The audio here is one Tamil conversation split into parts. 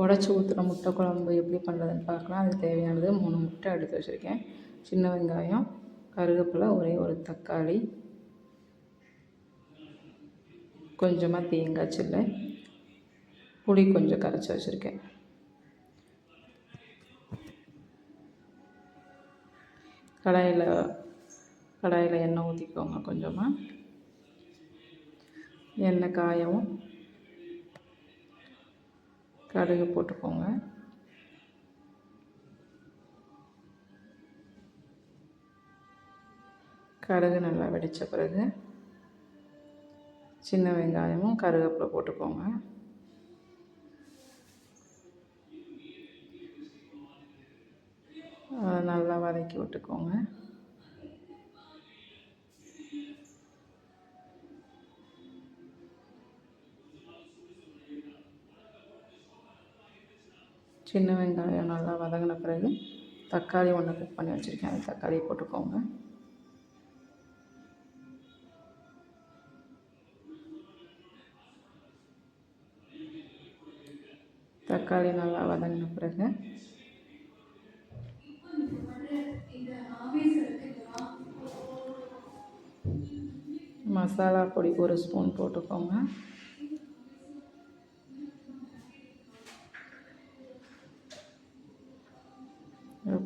உடச்சி ஊற்றுன முட்டை குழம்பு எப்படி பண்ணுறதுன்னு பார்க்கலாம். அதுக்கு தேவையானது 3 முட்டை எடுத்து வச்சுருக்கேன், சின்ன வெங்காயம், கருவேப்பிலை, ஒரே ஒரு தக்காளி, கொஞ்சமாக தேங்காய் சில்லு, புளி கொஞ்சம் கரைச்சி வச்சுருக்கேன். கடாயில் எண்ணெய் ஊற்றிக்கோங்க. கொஞ்சமாக எண்ணெய் காயவும் கடுகு போட்டுக்கோங்க. கடுகு நல்லா வெடித்த பிறகு சின்ன வெங்காயமும் கருவேப்பிலை போட்டுக்கோங்க. அதை நல்லா வதக்கி விட்டுக்கோங்க. சின்ன வெங்காயம் நல்லா வதங்கின பிறகு தக்காளி ஒன்று கட் பண்ணி வச்சுருக்கேன், அந்த தக்காளியை போட்டுக்கோங்க. தக்காளி நல்லா வதங்கின பிறகு மசாலா பொடி 1 ஸ்பூன் போட்டுக்கோங்க.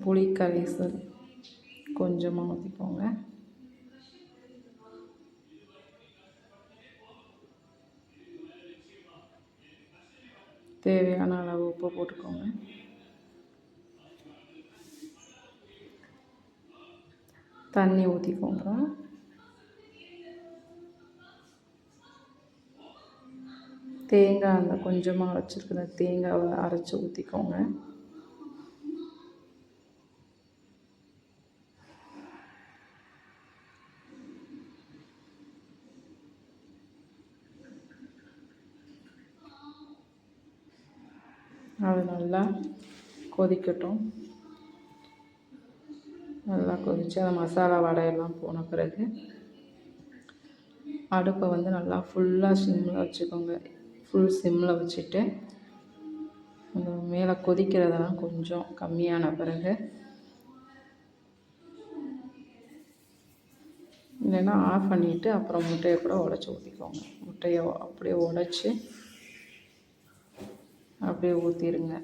புளி கரைசல் கொஞ்சமாக ஊற்றிக்கோங்க. தேவையான அளவு உப்பு போட்டுக்கோங்க. தண்ணி ஊற்றிக்கோங்க. தேங்காய் அந்த கொஞ்சமாக வச்சுருக்கிற தேங்காவை அரைச்சி ஊற்றிக்கோங்க. அது நல்லா கொதிக்கட்டும். நல்லா கொதித்து அந்த மசாலா வடையெல்லாம் போன பிறகு அடுப்பை வந்து நல்லா ஃபுல்லாக சிம்மில் வச்சுக்கோங்க. ஃபுல் சிம்மில் வச்சுட்டு அந்த மேலே கொதிக்கிறதெல்லாம் கொஞ்சம் கம்மியான பிறகு, இல்லைன்னா ஆஃப் பண்ணிவிட்டு அப்புறம் முட்டையை கூட உடச்சி ஊற்றிக்கோங்க. முட்டையை அப்படியே உடச்சி அப்படியே ஊற்றிடுங்க.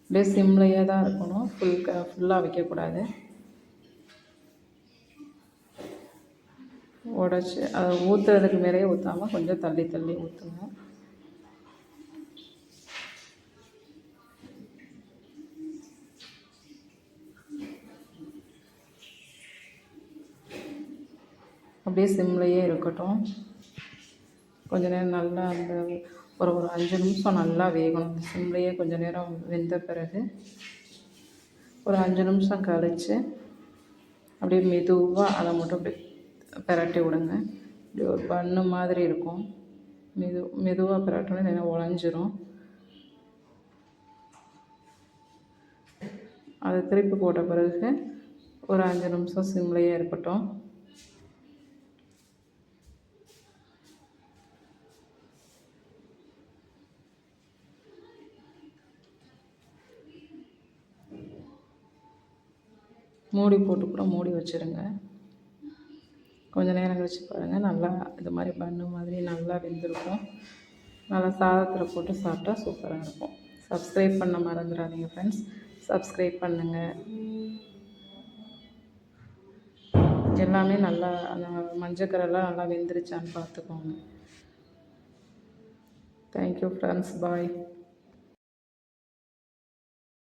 அப்படியே சிம்லையே தான் இருக்கணும், ஃபுல்லாக வைக்கக்கூடாது. உடச்சி அதை ஊற்றுறதுக்கு மேலேயே ஊற்றாமல் கொஞ்சம் தள்ளி தள்ளி ஊற்றுங்க. அப்படியே சிம்லையே இருக்கட்டும். கொஞ்ச நேரம் நல்லா அந்த ஒரு 5 நிமிஷம் நல்லா வேகணும். சிம்லையே கொஞ்சம் நேரம் வெந்த பிறகு ஒரு 5 நிமிஷம் கழித்து அப்படியே மெதுவாக அதை மட்டும் அப்படியே பிரட்டி விடுங்க. இப்படி ஒரு பண்ணு மாதிரி இருக்கும். மெதுவாக பிரட்டணும், இல்லைன்னா உடஞ்சிரும். அதை திருப்பி போட்ட பிறகு ஒரு 5 நிமிஷம் சிம்லையே இருக்கட்டும். மூடி போட்டு கூட மூடி வச்சுருங்க. கொஞ்சம் நேரம் கழிச்சு பாருங்கள், நல்லா இது மாதிரி பண்ணு மாதிரி நல்லா வெந்திருக்கும். நல்லா சாதத்தில் போட்டு சாப்பிட்டா சூப்பராக இருக்கும். சப்ஸ்கிரைப் பண்ண மறந்துடாதீங்க ஃப்ரெண்ட்ஸ், சப்ஸ்கிரைப் பண்ணுங்கள். எல்லாமே நல்லா அந்த மஞ்சக்கரெல்லாம் நல்லா வெந்துருச்சான்னு பார்த்துக்கோங்க. தேங்க்யூ ஃப்ரெண்ட்ஸ், பாய்.